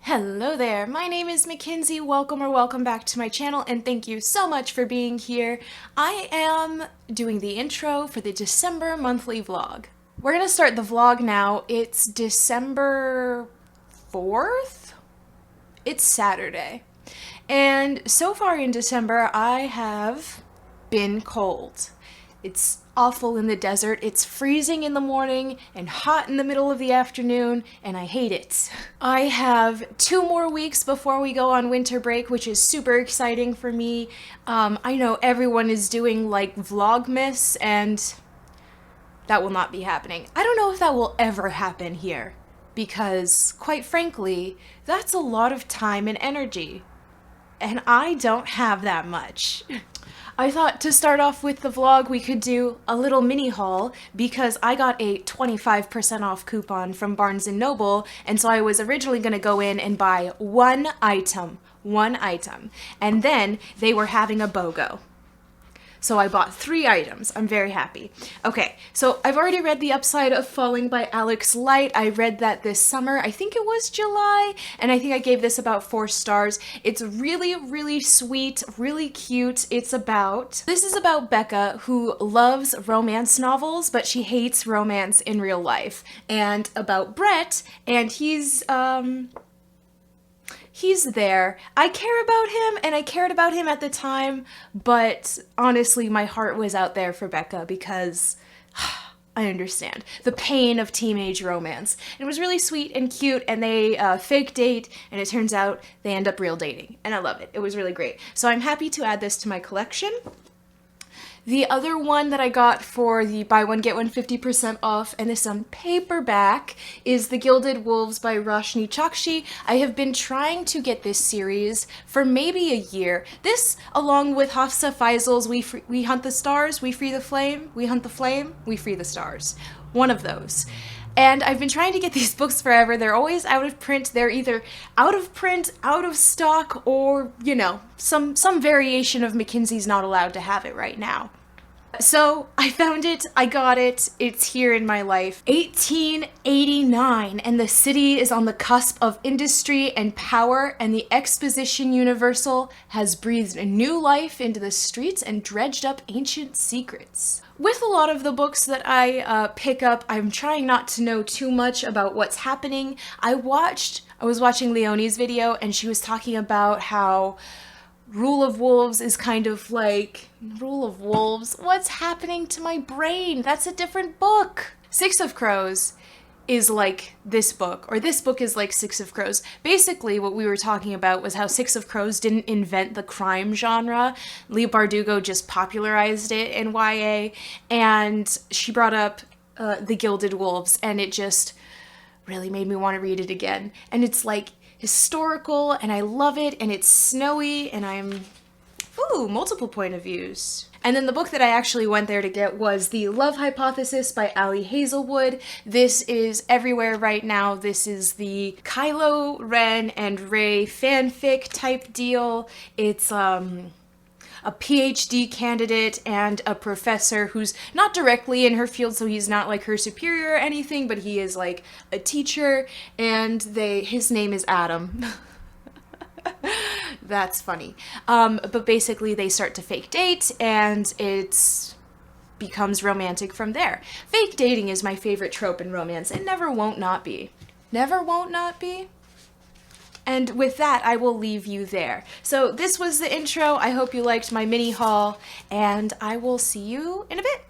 Hello there, my name is Mackenzie. Welcome back to my channel, and thank you so much for being here. I am doing the intro for the December monthly vlog. We're gonna start the vlog now. It's December 4th? It's Saturday. And so far in December, I have been cold. It's awful in the desert. It's freezing in the morning and hot in the middle of the afternoon, and I hate it. I have 2 more weeks before we go on winter break, which is super exciting for me. I know everyone is doing like Vlogmas, and that will not be happening. I don't know if that will ever happen here, because quite frankly, that's a lot of time and energy, and I don't have that much. I thought to start off with the vlog we could do a little mini haul because I got a 25% off coupon from Barnes & Noble, and so I was originally going to go in and buy one item, and then they were having a BOGO. So I bought 3 items. I'm very happy. Okay, so I've already read The Upside of Falling by Alex Light. I read that this summer. I think it was July, and I think I gave this about 4 stars. It's really, really sweet, really cute. This is about Becca, who loves romance novels, but she hates romance in real life. And about Brett, and he's there. I care about him, and I cared about him at the time, but honestly, my heart was out there for Becca because I understand the pain of teenage romance. It was really sweet and cute, and they fake date, and it turns out they end up real dating, and I love it. It was really great. So I'm happy to add this to my collection. The other one that I got for the buy one get one 50% off, and this on paperback, is The Gilded Wolves by Roshni Chokshi. I have been trying to get this series for maybe a year. This, along with Hafsa Faisal's We Hunt the Stars, We Free the Flame, We Hunt the Flame, We Free the Stars. One of those. And I've been trying to get these books forever. They're always out of print. They're either out of print, out of stock, or, you know, some variation of Mackenzie's not allowed to have it right now. So I found it, I got it, it's here in my life. 1889, and the city is on the cusp of industry and power, and the Exposition Universal has breathed a new life into the streets and dredged up ancient secrets. With a lot of the books that I pick up, I'm trying not to know too much about what's happening. I was watching Leonie's video, and she was talking about how Rule of Wolves is kind of like, Rule of Wolves? What's happening to my brain? That's a different book. Six of Crows is like this book, or this book is like Six of Crows. Basically, what we were talking about was how Six of Crows didn't invent the crime genre. Leigh Bardugo just popularized it in YA, and she brought up The Gilded Wolves, and it just really made me want to read it again. And it's like historical, and I love it, and it's snowy, and multiple point of views. And then the book that I actually went there to get was The Love Hypothesis by Ali Hazelwood. This is everywhere right now. This is the Kylo Ren and Rey fanfic type deal. It's a PhD candidate and a professor who's not directly in her field, so he's not like her superior or anything, but he is like a teacher, and his name is Adam. That's funny. But basically they start to fake date, and it becomes romantic from there. Fake dating is my favorite trope in romance, and never won't not be. Never won't not be? And with that, I will leave you there. So this was the intro. I hope you liked my mini haul, and I will see you in a bit.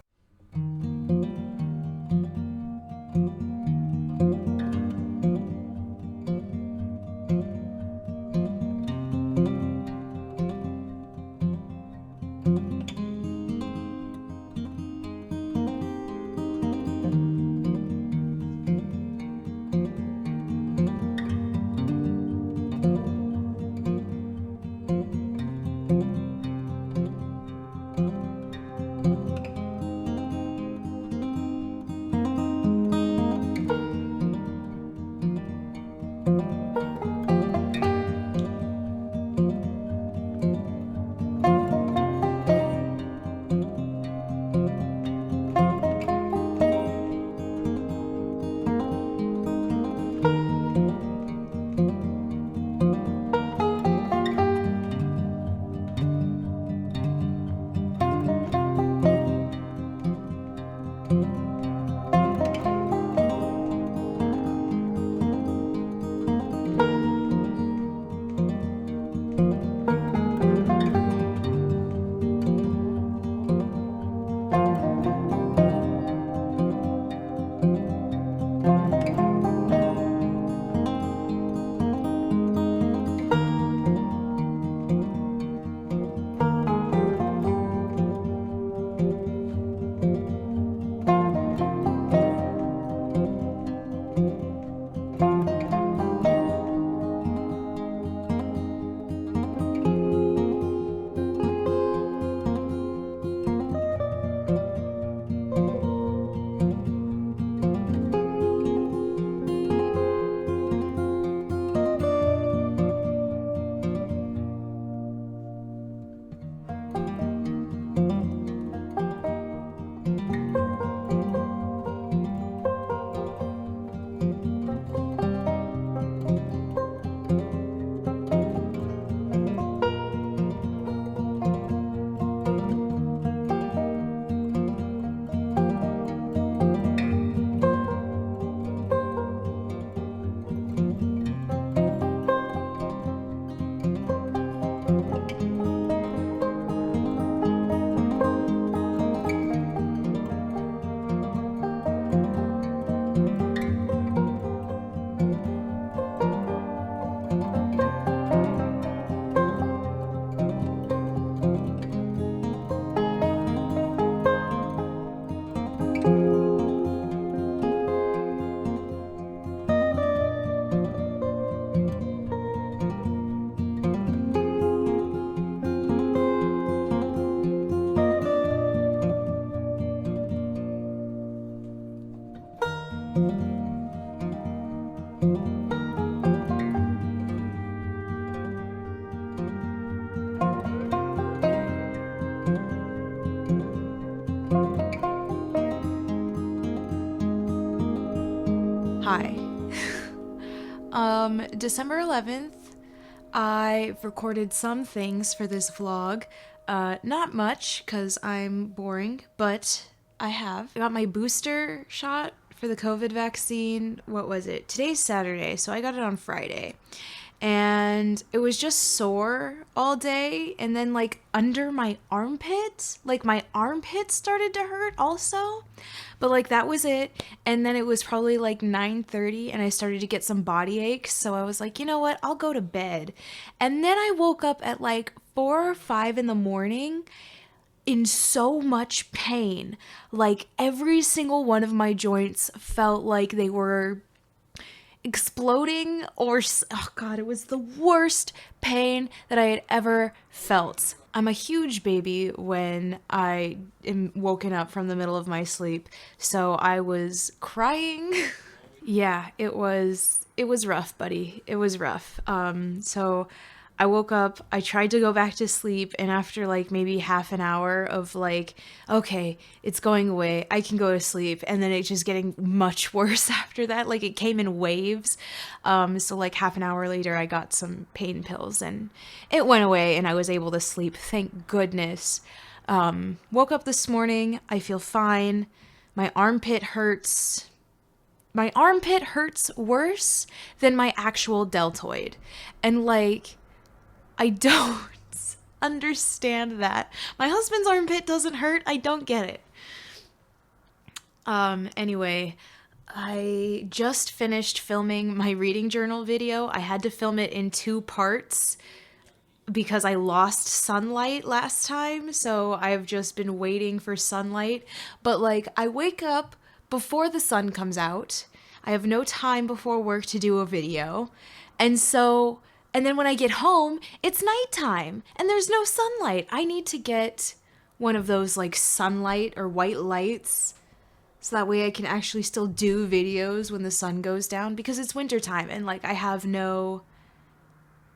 December 11th, I recorded some things for this vlog. Not much, because I'm boring, but I got my booster shot for the COVID vaccine. What was it? Today's Saturday, so I got it on Friday. And it was just sore all day, and then like under my armpit, like my armpit started to hurt also. But like that was it. And then it was probably like 9:30 and I started to get some body aches, so I was like, "You know what? I'll go to bed." And then I woke up at like 4 or 5 in the morning in so much pain. Like every single one of my joints felt like they were exploding, or oh god, it was the worst pain that I had ever felt. I'm a huge baby when I am woken up from the middle of my sleep, so I was crying. Yeah, it was rough, buddy. It was rough. So I woke up, I tried to go back to sleep, and after like maybe half an hour of like, okay, it's going away, I can go to sleep, and then it just getting much worse after that. Like it came in waves. So like half an hour later, I got some pain pills and it went away and I was able to sleep. Thank goodness. Woke up this morning, I feel fine. My armpit hurts. My armpit hurts worse than my actual deltoid. And like, I don't understand that. My husband's armpit doesn't hurt. I don't get it. Anyway, I just finished filming my reading journal video. I had to film it in 2 parts because I lost sunlight last time. So I've just been waiting for sunlight. But like, I wake up before the sun comes out. I have no time before work to do a video. And then when I get home, it's nighttime and there's no sunlight. I need to get one of those like sunlight or white lights so that way I can actually still do videos when the sun goes down, because it's wintertime and like I have no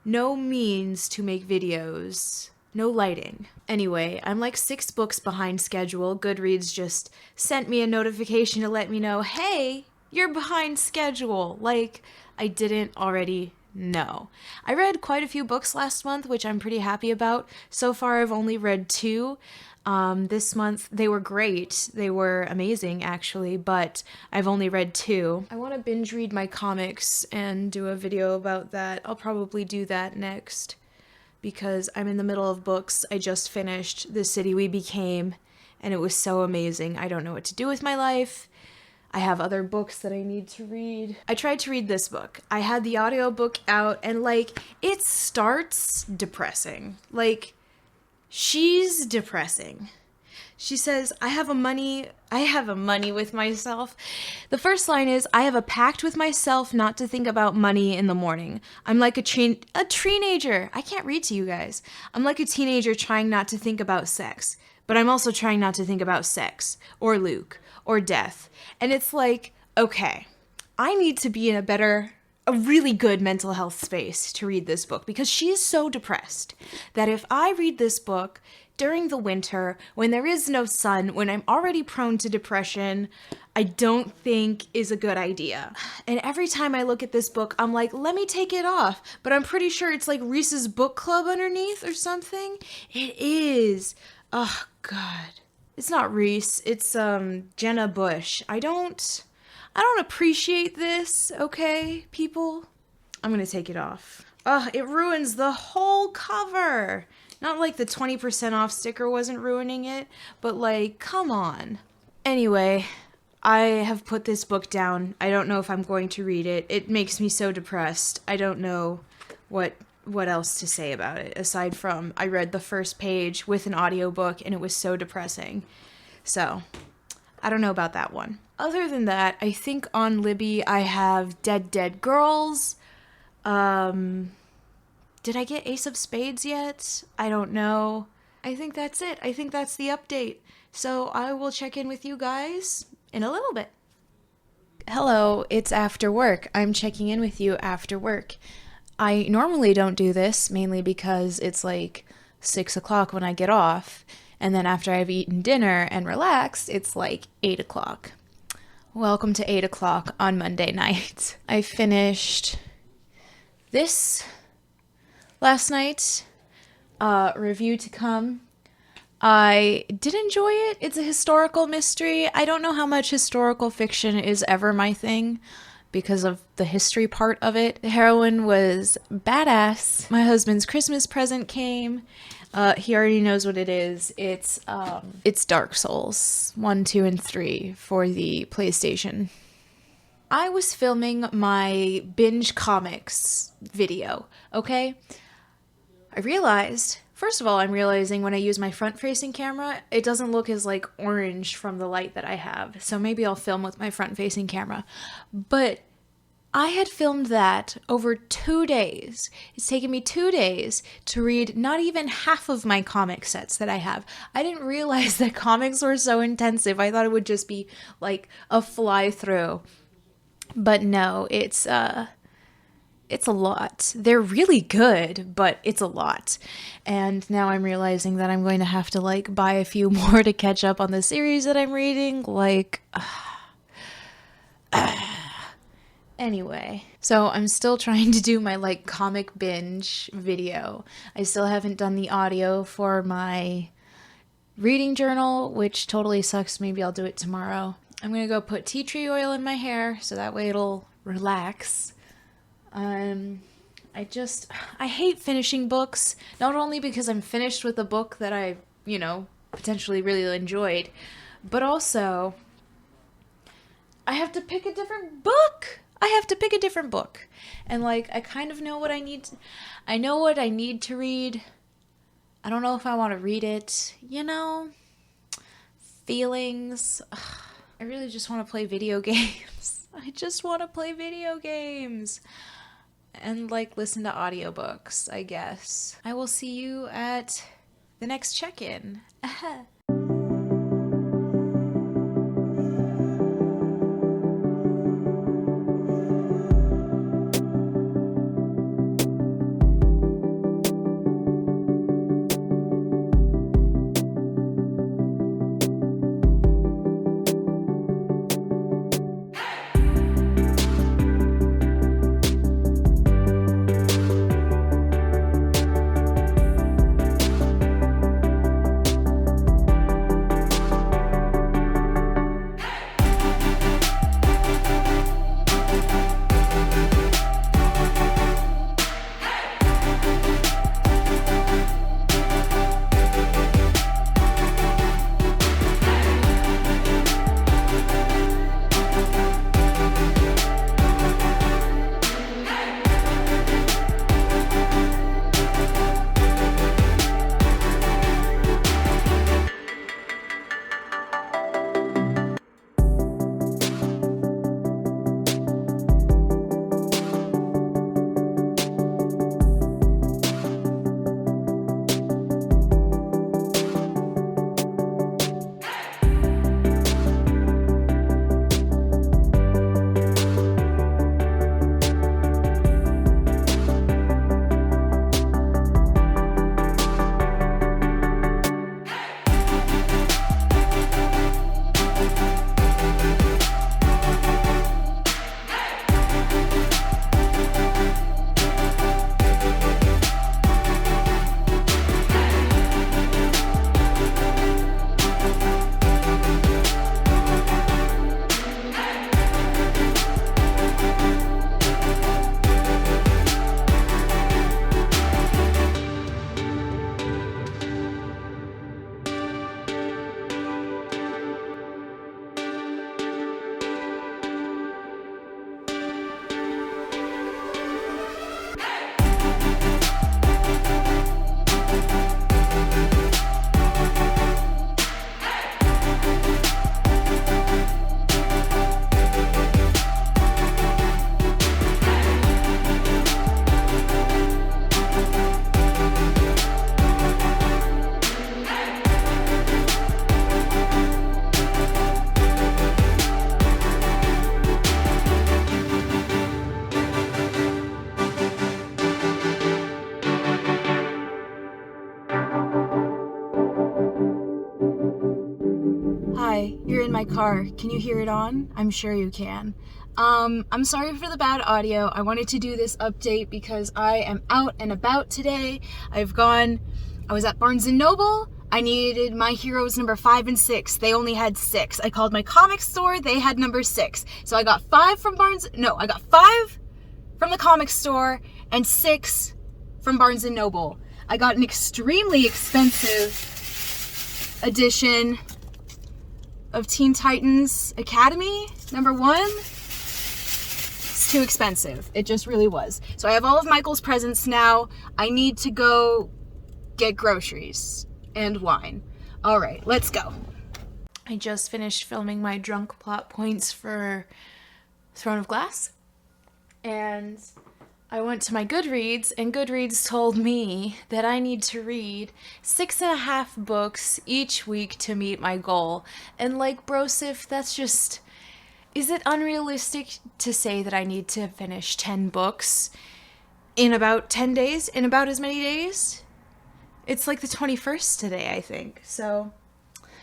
means to make videos. No lighting. Anyway, I'm like 6 books behind schedule. Goodreads just sent me a notification to let me know, hey, you're behind schedule. Like I didn't already know. I read quite a few books last month, which I'm pretty happy about. So far, I've only read 2. This month, they were great. They were amazing, actually, but I've only read 2. I want to binge read my comics and do a video about that. I'll probably do that next because I'm in the middle of books. I just finished The City We Became, and it was so amazing. I don't know what to do with my life. I have other books that I need to read. I tried to read this book. I had the audiobook out and like it starts depressing. Like she's depressing. She says, I have a money with myself. The first line is, I have a pact with myself not to think about money in the morning. I'm like a teenager. I can't read to you guys. I'm like a teenager trying not to think about sex, but I'm also trying not to think about sex or Luke or death. And it's like, okay, I need to be in a really good mental health space to read this book, because she's so depressed that if I read this book during the winter, when there is no sun, when I'm already prone to depression, I don't think is a good idea. And every time I look at this book, I'm like, let me take it off. But I'm pretty sure it's like Reese's Book Club underneath or something. It is. Oh, God. It's not Reese, it's Jenna Bush. I don't appreciate this, okay, people? I'm gonna take it off. Ugh, it ruins the whole cover. Not like the 20% off sticker wasn't ruining it, but like, come on. Anyway, I have put this book down. I don't know if I'm going to read it. It makes me so depressed. I don't know what else to say about it, aside from I read the first page with an audiobook and it was so depressing. So, I don't know about that one. Other than that, I think on Libby I have Dead Girls. Did I get Ace of Spades yet? I don't know. I think that's it. I think that's the update. So I will check in with you guys in a little bit. Hello, it's after work. I'm checking in with you after work. I normally don't do this, mainly because it's like 6 o'clock when I get off, and then after I've eaten dinner and relaxed, it's like 8 o'clock. Welcome to 8 o'clock on Monday night. I finished This last night, review to come. I did enjoy it. It's a historical mystery. I don't know how much historical fiction is ever my thing because of the history part of it. The heroine was badass. My husband's Christmas present came. He already knows what it is. It's Dark Souls 1, 2, and 3 for the PlayStation. I was filming my binge comics video, okay? First of all, I'm realizing when I use my front-facing camera, it doesn't look as, like, orange from the light that I have. So maybe I'll film with my front-facing camera. But I had filmed that over 2 days. It's taken me 2 days to read not even half of my comic sets that I have. I didn't realize that comics were so intensive. I thought it would just be, like, a fly-through. But no, it's a lot. They're really good, but it's a lot. And now I'm realizing that I'm going to have to, like, buy a few more to catch up on the series that I'm reading. Like, anyway. So I'm still trying to do my, like, comic binge video. I still haven't done the audio for my reading journal, which totally sucks. Maybe I'll do it tomorrow. I'm going to go put tea tree oil in my hair so that way it'll relax. I hate finishing books, not only because I'm finished with a book that I, potentially really enjoyed, but also I have to pick a different book. And, like, I kind of know what I need. I know what I need to read. I don't know if I want to read it, Feelings. I really just want to play video games. I just want to play video games. And, like, listen to audiobooks, I guess. I will see you at the next check-in. Hi, you're in my car. Can you hear it on? I'm sure you can. I'm sorry for the bad audio. I wanted to do this update because I am out and about today. I was at Barnes & Noble. I needed My Heroes number 5 and 6. They only had 6. I called my comic store. They had number 6. So I got 5 from I got 5 from the comic store and 6 from Barnes & Noble. I got an extremely expensive edition of Teen Titans Academy, number 1. It's too expensive. It just really was. So I have all of Michael's presents now. I need to go get groceries and wine. All right, let's go. I just finished filming my drunk plot points for Throne of Glass. And I went to my Goodreads, and Goodreads told me that I need to read 6.5 books each week to meet my goal. And like, brosif, that's just... Is it unrealistic to say that I need to finish 10 books in about 10 days? In about as many days? It's like the 21st today, I think. So,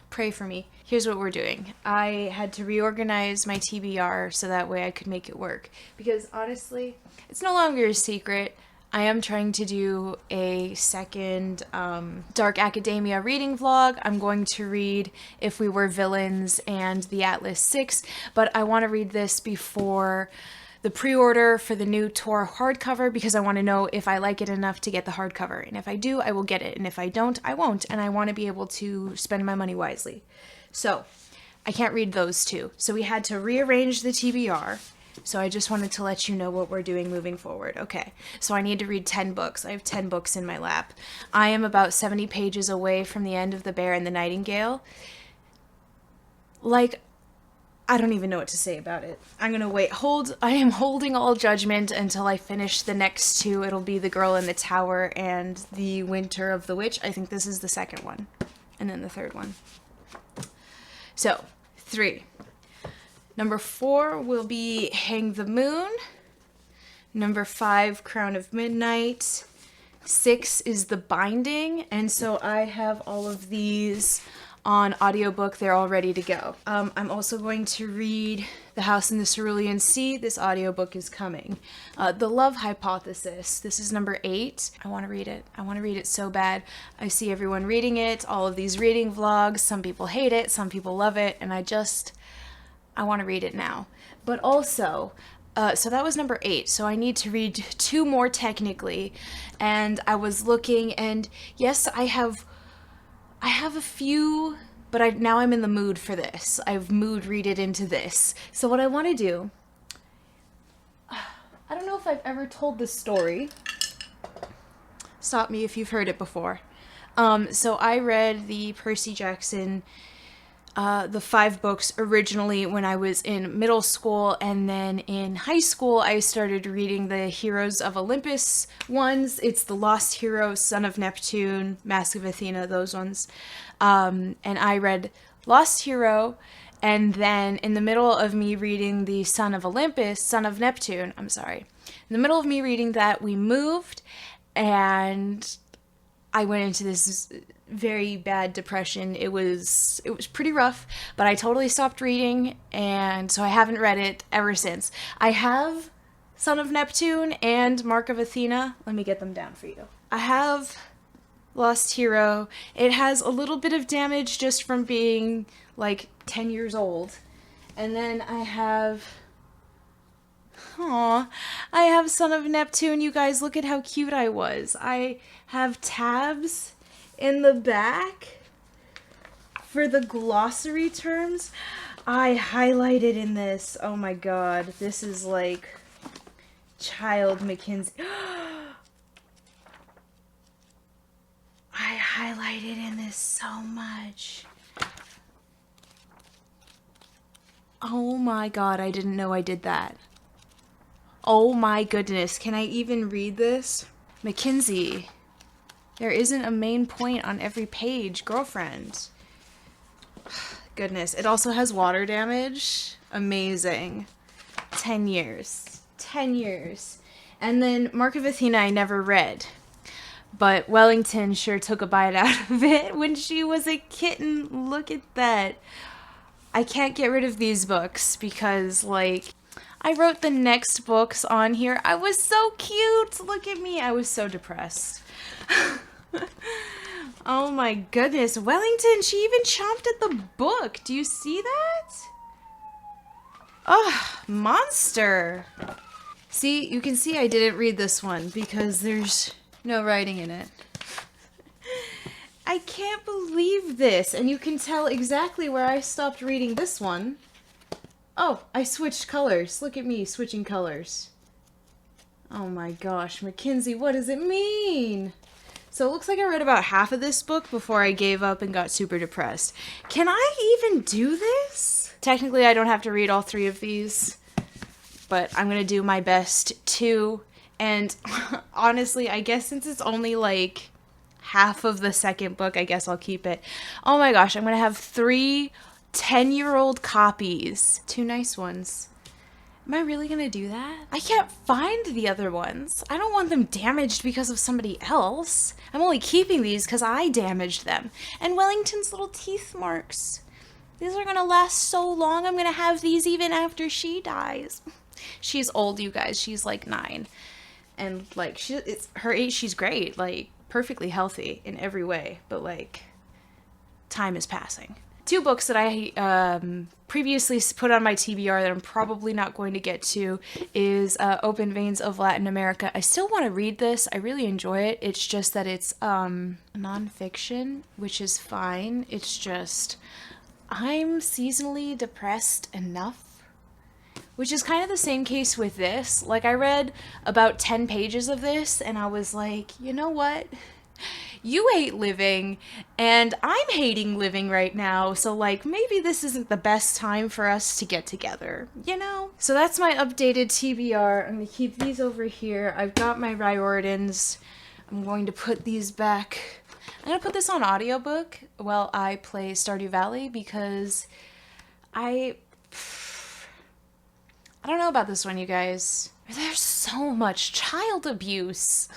pray for me. Here's what we're doing. I had to reorganize my TBR so that way I could make it work. Because honestly, it's no longer a secret. I am trying to do a second Dark Academia reading vlog. I'm going to read If We Were Villains and The Atlas 6, but I want to read this before the pre-order for the new Tor hardcover because I want to know if I like it enough to get the hardcover. And if I do, I will get it. And if I don't, I won't. And I want to be able to spend my money wisely. So I can't read those two. So we had to rearrange the TBR. So I just wanted to let you know what we're doing moving forward. Okay, so I need to read 10 books. I have 10 books in my lap. I am about 70 pages away from the end of The Bear and the Nightingale. Like, I don't even know what to say about it. I'm gonna wait. I am holding all judgment until I finish the next two. It'll be The Girl in the Tower and The Winter of the Witch. I think this is the second one. And then the third one. So, 3. Number 4 will be Hang the Moon. Number 5, Crown of Midnight. 6 is The Binding. And so I have all of these on audiobook. They're all ready to go. I'm also going to read The House in the Cerulean Sea. This audiobook is coming. The Love Hypothesis. This is number 8. I want to read it. I want to read it so bad. I see everyone reading it, all of these reading vlogs. Some people hate it, some people love it, and I want to read it now. But also, so that was number 8. So I need to read 2 more technically. And I was looking, and yes, I have a few, but now I'm in the mood for this. I've mood read it into this. So what I want to do, I don't know if I've ever told this story. Stop me if you've heard it before. So I read the Percy Jackson the 5 books originally when I was in middle school, and then in high school I started reading the Heroes of Olympus ones. It's the Lost Hero, Son of Neptune, Mask of Athena, those ones. And I read Lost Hero, and then in the middle of me reading the Son of Neptune, in the middle of me reading that, we moved, and I went into this very bad depression. It was pretty rough, but I totally stopped reading, and so I haven't read it ever since. I have Son of Neptune and Mark of Athena. Let me get them down for you. I have Lost Hero. It has a little bit of damage just from being like 10 years old. And then I have Son of Neptune. You guys, look at how cute I was. I have tabs in the back for the glossary terms. I highlighted in this. Oh my god, this is like child Mackenzie. I highlighted in this so much. Oh my god, I didn't know I did that. Oh my goodness, can I even read this? Mackenzie, there isn't a main point on every page, girlfriend. Goodness, it also has water damage. Amazing. 10 years. 10 years. And then Mark of Athena I never read. But Wellington sure took a bite out of it when she was a kitten. Look at that. I can't get rid of these books because, like, I wrote the next books on here. I was so cute. Look at me. I was so depressed. Oh my goodness. Wellington, she even chomped at the book. Do you see that? Oh, monster. See, you can see I didn't read this one because there's no writing in it. I can't believe this. And you can tell exactly where I stopped reading this one. Oh, I switched colors. Look at me switching colors. Oh my gosh, Mackenzie, what does it mean? So it looks like I read about half of this book before I gave up and got super depressed. Can I even do this? Technically, I don't have to read all 3 of these, but I'm going to do my best to. And honestly, I guess since it's only like half of the second book, I guess I'll keep it. Oh my gosh, I'm going to have 3 10-year-old copies. 2 nice ones. Am I really gonna do that? I can't find the other ones. I don't want them damaged because of somebody else. I'm only keeping these because I damaged them. And Wellington's little teeth marks. These are gonna last so long. I'm gonna have these even after she dies. She's old, you guys. She's like 9. And like, it's her age, she's great. Like, perfectly healthy in every way. But like, time is passing. 2 books that I previously put on my TBR that I'm probably not going to get to is Open Veins of Latin America. I still want to read this. I really enjoy it. It's just that it's nonfiction, which is fine. It's just I'm seasonally depressed enough, which is kind of the same case with this. Like, I read about 10 pages of this and I was like, you know what? You hate living, and I'm hating living right now, so like maybe this isn't the best time for us to get together, you know? So that's my updated TBR. I'm gonna keep these over here. I've got my Riordans. I'm going to put these back. I'm gonna put this on audiobook while I play Stardew Valley because I don't know about this one, you guys. There's so much child abuse.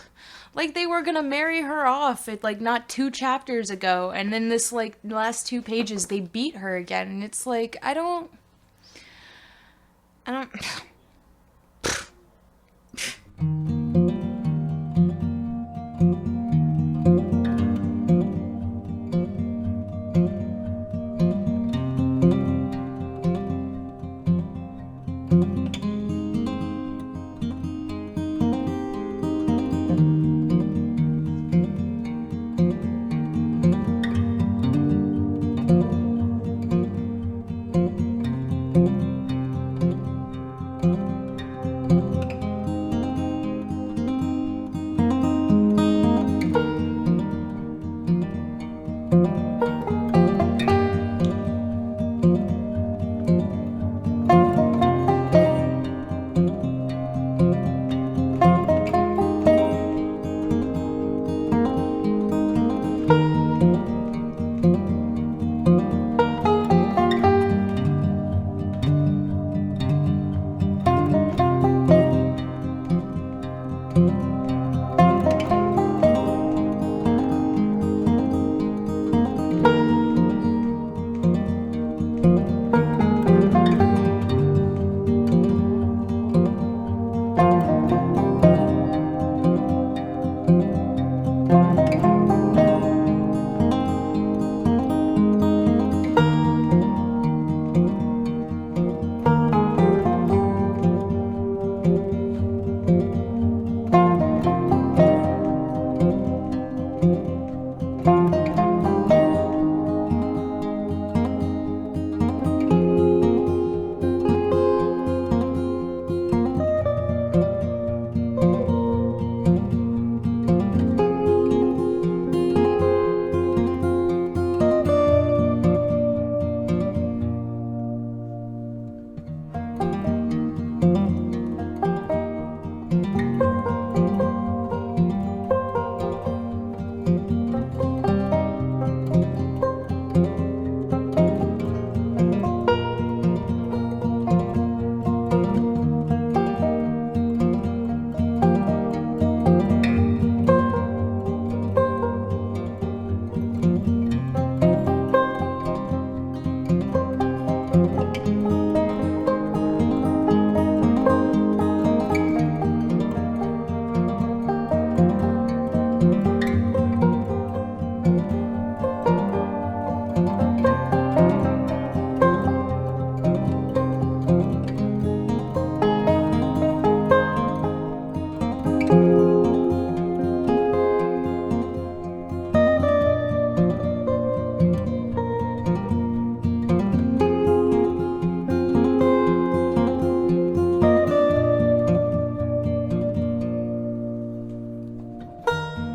Like, they were gonna marry her off at, like, not 2 chapters ago, and then this, like, last 2 pages, they beat her again, and it's like, I don't...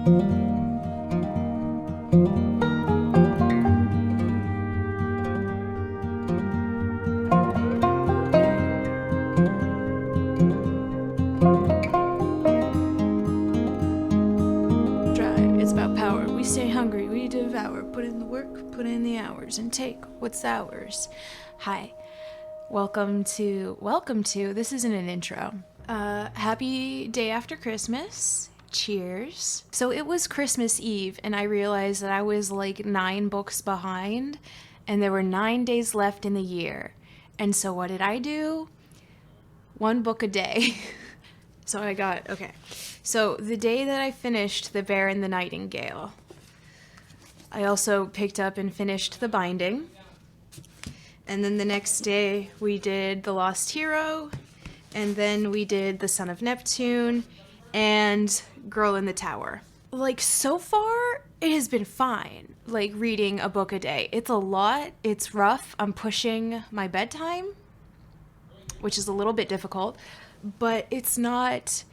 Drive, it's about power. We stay hungry, we devour. Put in the work, put in the hours, and take what's ours. Hi. Welcome to, this isn't an intro. Happy day after Christmas. Cheers. So it was Christmas Eve, and I realized that I was like 9 books behind, and there were 9 days left in the year. And so what did I do? 1 book a day. So the day that I finished The Bear and the Nightingale, I also picked up and finished The Binding. And then the next day we did The Lost Hero, and then we did The Son of Neptune and Girl in the Tower. Like, so far, it has been fine, like, reading a book a day. It's a lot, it's rough, I'm pushing my bedtime, which is a little bit difficult, but it's not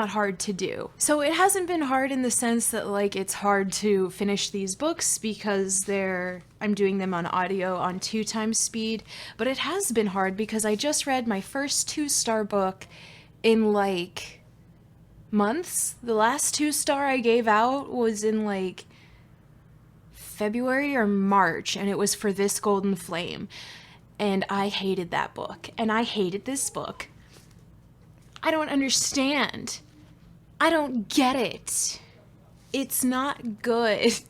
hard to do. So it hasn't been hard in the sense that, like, it's hard to finish these books because I'm doing them on audio on 2 times speed, but it has been hard because I just read my first 2-star book in, like, months. The last 2-star I gave out was in, like, February or March, and it was For This Golden Flame. And I hated that book, and I hated this book. I don't understand. I don't get it. It's not good.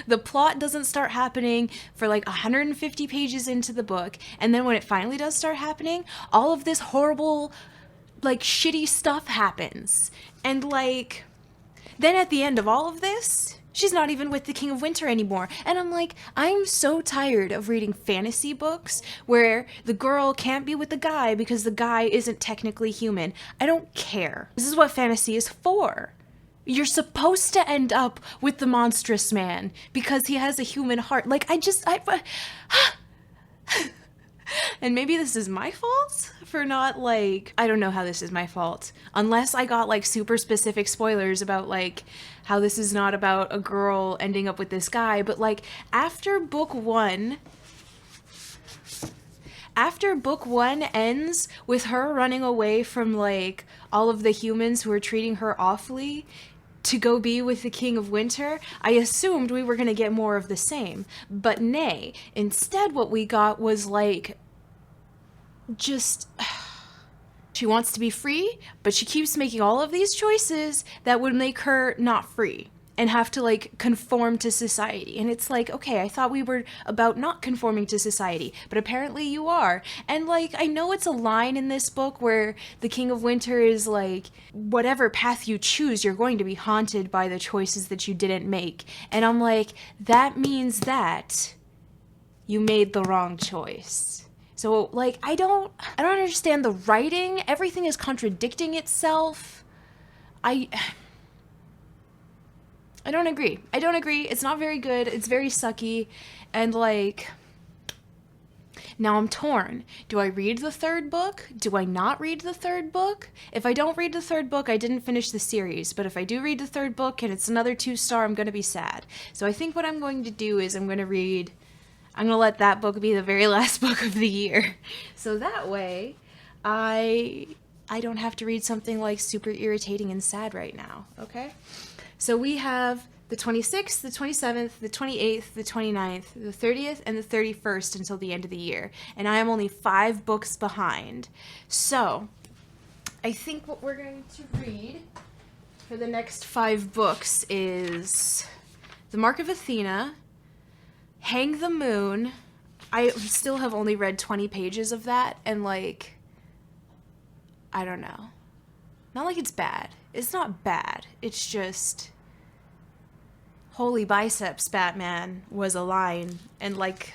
The plot doesn't start happening for like 150 pages into the book, and then when it finally does start happening, all of this horrible, like, shitty stuff happens. And, like, then at the end of all of this, she's not even with the King of Winter anymore. And I'm like, I'm so tired of reading fantasy books where the girl can't be with the guy because the guy isn't technically human. I don't care. This is what fantasy is for. You're supposed to end up with the monstrous man because he has a human heart. Like, and maybe this is my fault for not, like, I don't know how this is my fault. Unless I got, like, super specific spoilers about, like, how this is not about a girl ending up with this guy. But, like, after book one ends with her running away from, like, all of the humans who are treating her awfully to go be with the King of Winter, I assumed we were going to get more of the same. But nay, instead what we got was, like, just... She wants to be free, but she keeps making all of these choices that would make her not free and have to, like, conform to society. And it's like, okay, I thought we were about not conforming to society, but apparently you are. And, like, I know it's a line in this book where the King of Winter is like, whatever path you choose, you're going to be haunted by the choices that you didn't make. And I'm like, that means that you made the wrong choice. So, like, I don't understand the writing. Everything is contradicting itself. I don't agree. It's not very good. It's very sucky. And, like, now I'm torn. Do I read the 3rd book? Do I not read the 3rd book? If I don't read the 3rd book, I didn't finish the series. But if I do read the 3rd book and it's another 2-star, I'm going to be sad. So I think what I'm going to do is I'm going to let that book be the very last book of the year. So that way, I don't have to read something, like, super irritating and sad right now, okay? So we have the 26th, the 27th, the 28th, the 29th, the 30th, and the 31st until the end of the year. And I am only 5 books behind. So I think what we're going to read for the next 5 books is The Mark of Athena, Hang the Moon. I still have only read 20 pages of that, and, like, I don't know. Not like it's bad. It's not bad. It's just... Holy biceps, Batman was a line, and, like...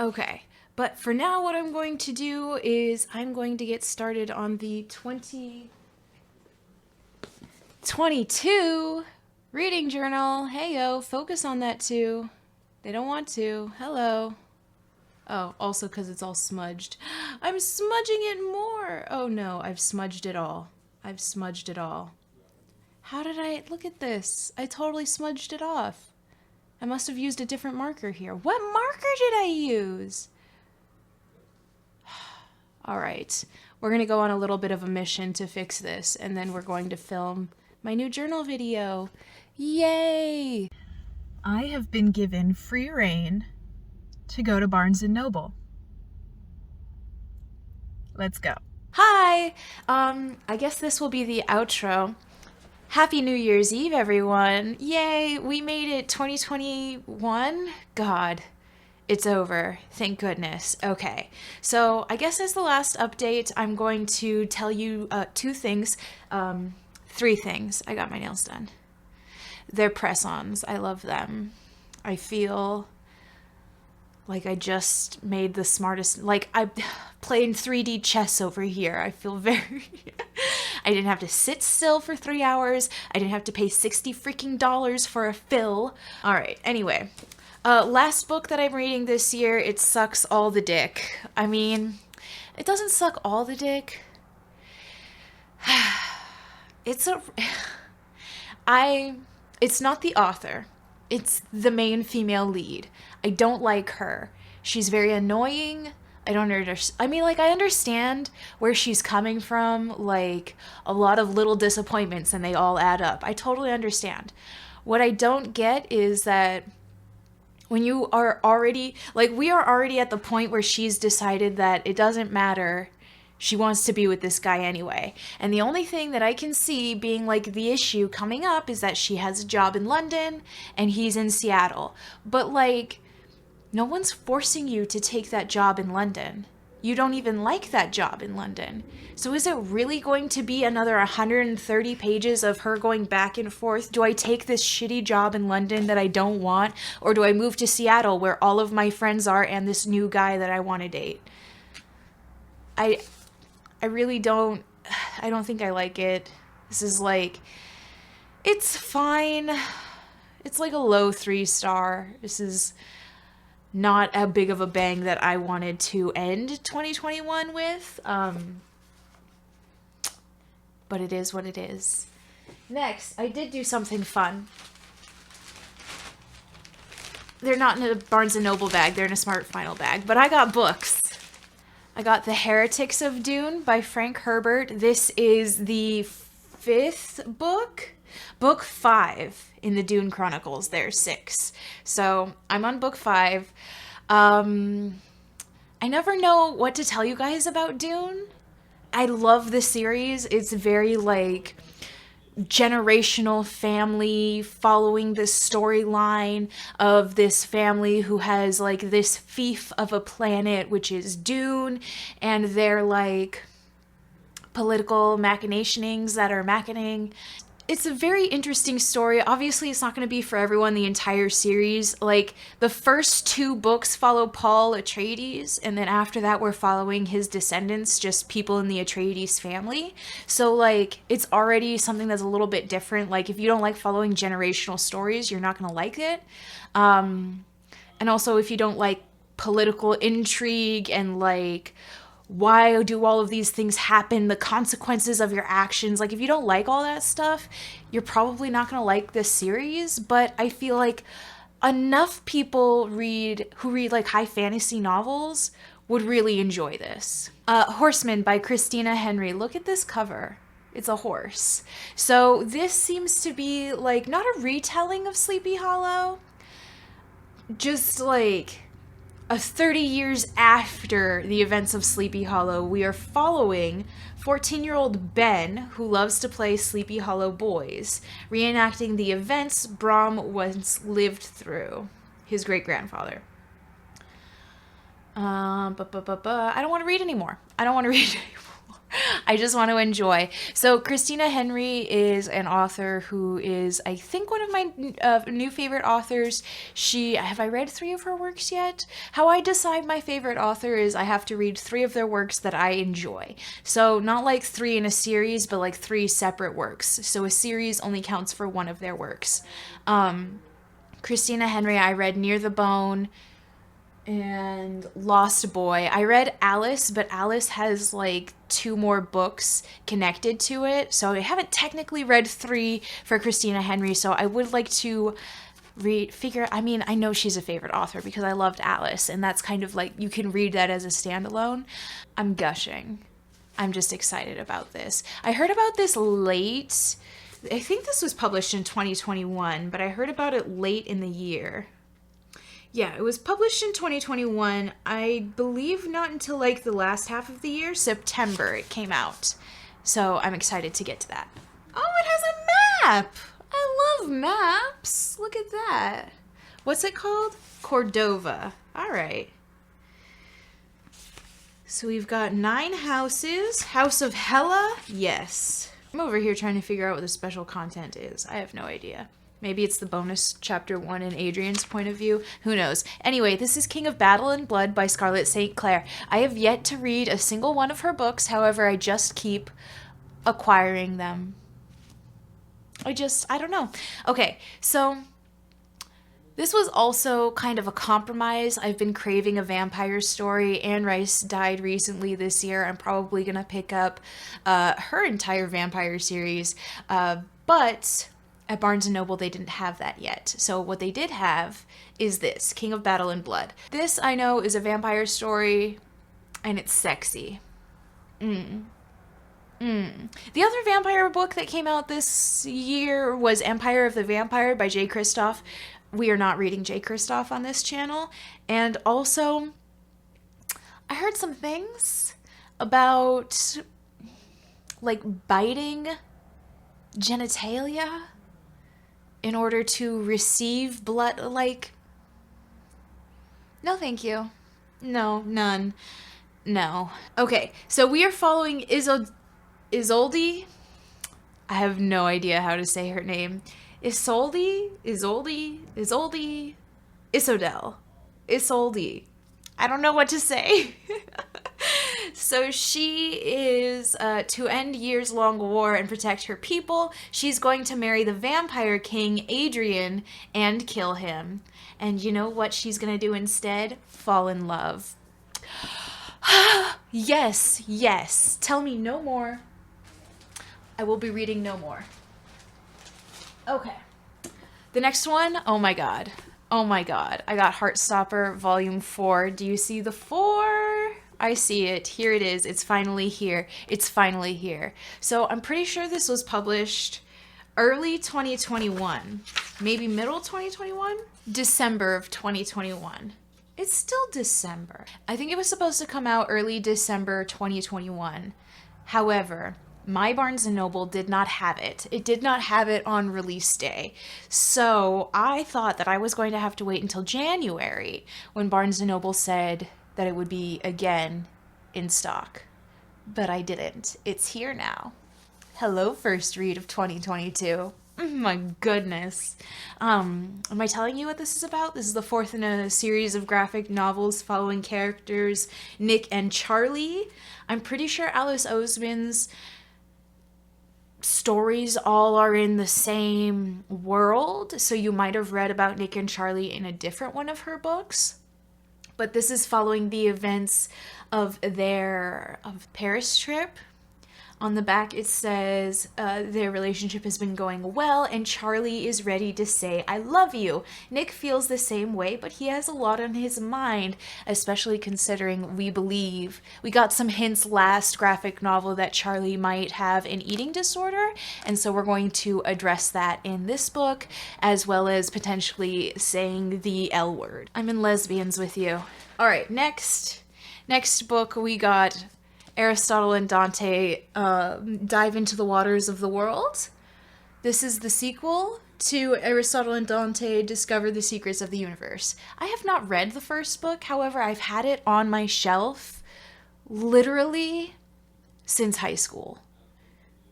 Okay, but for now what I'm going to do is I'm going to get started on the 2022 reading journal. Heyo, focus on that too. They don't want to. Hello. Oh, also because it's all smudged. I'm smudging it more. Oh no, I've smudged it all. How did I... Look at this. I totally smudged it off. I must have used a different marker here. What marker did I use? All right. We're going to go on a little bit of a mission to fix this, and then we're going to film my new journal video. Yay! I have been given free rein to go to Barnes & Noble. Let's go. Hi! I guess this will be the outro. Happy New Year's Eve, everyone. Yay, we made it 2021. God, it's over. Thank goodness. Okay, so I guess as the last update, I'm going to tell you three things. I got my nails done. They're press-ons. I love them. I feel like I just made the smartest, like I playing 3D chess over here. I feel very, I didn't have to sit still for 3 hours. I didn't have to pay $60 freaking for a fill. All right, anyway, last book that I'm reading this year, it sucks all the dick. I mean, it doesn't suck all the dick. It's not the author. It's the main female lead. I don't like her. She's very annoying. I don't understand. I mean, like, I understand where she's coming from, like, a lot of little disappointments and they all add up. I totally understand. What I don't get is that when you are already, like, we are already at the point where she's decided that it doesn't matter. She wants to be with this guy anyway. And the only thing that I can see being like the issue coming up is that she has a job in London and he's in Seattle. But like, no one's forcing you to take that job in London. You don't even like that job in London. So is it really going to be another 130 pages of her going back and forth? Do I take this shitty job in London that I don't want? Or do I move to Seattle where all of my friends are and this new guy that I want to date? I really don't, I don't think I like it. This is like, it's fine. It's like a low 3-star. This is not a big of a bang that I wanted to end 2021 with. But it is what it is. Next, I did do something fun. They're not in a Barnes & Noble bag, they're in a Smart Final bag, but I got books. I got The Heretics of Dune by Frank Herbert. This is the 5th book. Book 5 in the Dune Chronicles. There's 6. So I'm on book 5. I never know what to tell you guys about Dune. I love the series. It's very like generational family, following this storyline of this family who has like this fief of a planet, which is Dune, and their like political machinationings that are machining. It's a very interesting story. Obviously, it's not going to be for everyone, the entire series. Like, the first 2 books follow Paul Atreides, and then after that, we're following his descendants, just people in the Atreides family. So, like, it's already something that's a little bit different. Like, if you don't like following generational stories, you're not going to like it. And also, if you don't like political intrigue and, like, why do all of these things happen, the consequences of your actions, like if you don't like all that stuff, you're probably not going to like this series. But I feel like enough people who read like high fantasy novels would really enjoy this. Horseman by Christina Henry. Look at this cover. It's a horse. So this seems to be like not a retelling of Sleepy Hollow, just like a 30 years after the events of Sleepy Hollow. We are following 14-year-old Ben, who loves to play Sleepy Hollow boys, reenacting the events Brom once lived through, his great-grandfather. I don't want to read anymore. I just want to enjoy. So Christina Henry is an author who is, I think, one of my new favorite authors. Have I read 3 of her works yet? How I decide my favorite author is I have to read 3 of their works that I enjoy. So not like 3 in a series, but like 3 separate works. So a series only counts for 1 of their works. Christina Henry, I read Near the Bone, and Lost Boy. I read Alice, but Alice has like 2 more books connected to it. So I haven't technically read 3 for Christina Henry. So I would like to I know she's a favorite author because I loved Alice, and that's kind of like, you can read that as a standalone. I'm gushing. I'm just excited about this. I heard about this late. I think this was published in 2021, but I heard about it late in the year. Yeah, it was published in 2021. I believe not until like the last half of the year, September, it came out. So I'm excited to get to that. Oh, it has a map! I love maps. Look at that. What's it called? Cordova. All right. So we've got 9 houses. House of Hela? Yes. I'm over here trying to figure out what the special content is. I have no idea. Maybe it's the bonus chapter 1 in Adrian's point of view. Who knows? Anyway, this is King of Battle and Blood by Scarlett St. Clair. I have yet to read a single one of her books. However, I just keep acquiring them. I don't know. Okay, so this was also kind of a compromise. I've been craving a vampire story. Anne Rice died recently this year. I'm probably going to pick up her entire vampire series. But at Barnes & Noble, they didn't have that yet. So what they did have is this, King of Battle and Blood. This, I know, is a vampire story, and it's sexy. The other vampire book that came out this year was Empire of the Vampire by Jay Kristoff. We are not reading Jay Kristoff on this channel. And also, I heard some things about, like, biting genitalia in order to receive blood. Like, no thank you. No, none. No. Okay, so we are following Isolde. I have no idea how to say her name. Isolde. I don't know what to say. So she is, to end years-long war and protect her people, she's going to marry the vampire king, Adrian, and kill him. And you know what she's going to do instead? Fall in love. Yes, yes. Tell me no more. I will be reading no more. Okay. The next one, oh my god. Oh my god. I got Heartstopper Volume 4. Do you see the 4? I see it. Here it is. It's finally here. It's finally here. So I'm pretty sure this was published early 2021. Maybe middle 2021? December of 2021. It's still December. I think it was supposed to come out early December 2021. However, my Barnes & Noble did not have it. It did not have it on release day. So I thought that I was going to have to wait until January when Barnes & Noble said that it would be again in stock. But I didn't. It's here now. Hello, first read of 2022. My goodness. Am I telling you what this is about? This is the 4th in a series of graphic novels following characters Nick and Charlie. I'm pretty sure Alice Oseman's stories all are in the same world, so you might have read about Nick and Charlie in a different one of her books. But this is following the events of their Paris trip. On the back it says their relationship has been going well and Charlie is ready to say I love you. Nick feels the same way, but he has a lot on his mind, especially considering we got some hints last graphic novel that Charlie might have an eating disorder, and so we're going to address that in this book, as well as potentially saying the L word. I'm in lesbians with you. All right, next book we got Aristotle and Dante dive into the waters of the world. This is the sequel to Aristotle and Dante discover the secrets of the universe. I have not read the first book, however, I've had it on my shelf literally since high school,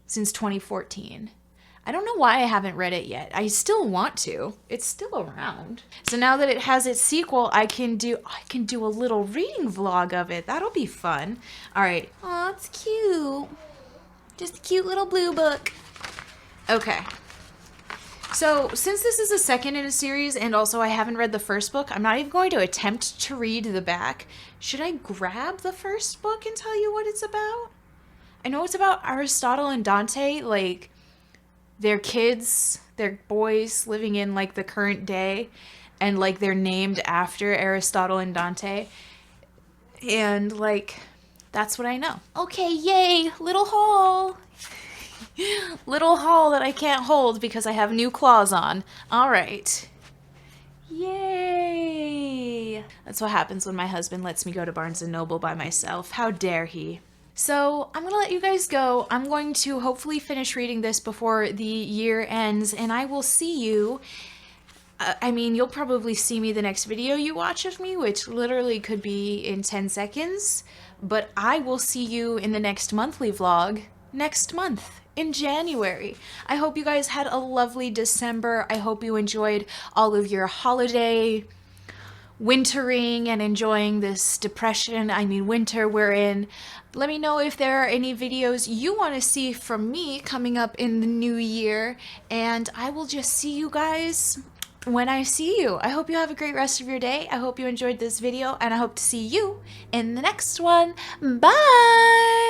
since 2014. I don't know why I haven't read it yet. I still want to. It's still around. So now that it has its sequel, I can do a little reading vlog of it. That'll be fun. All right. Aw, it's cute. Just a cute little blue book. Okay. So, since this is a second in a series and also I haven't read the first book, I'm not even going to attempt to read the back. Should I grab the first book and tell you what it's about? I know it's about Aristotle and Dante, like, they're kids, they're boys living in, like, the current day, and, like, they're named after Aristotle and Dante. And, like, that's what I know. Okay, yay, little haul. Little haul that I can't hold because I have new claws on. All right. Yay! That's what happens when my husband lets me go to Barnes & Noble by myself. How dare he? So I'm going to let you guys go. I'm going to hopefully finish reading this before the year ends, and I will see you. I mean, you'll probably see me the next video you watch of me, which literally could be in 10 seconds, but I will see you in the next monthly vlog next month in January. I hope you guys had a lovely December. I hope you enjoyed all of your holiday wintering and enjoying this winter we're in. Let me know if there are any videos you want to see from me coming up in the new year, and I will just see you guys when I see you. I hope you have a great rest of your day. I hope you enjoyed this video, and I hope to see you in the next one. Bye!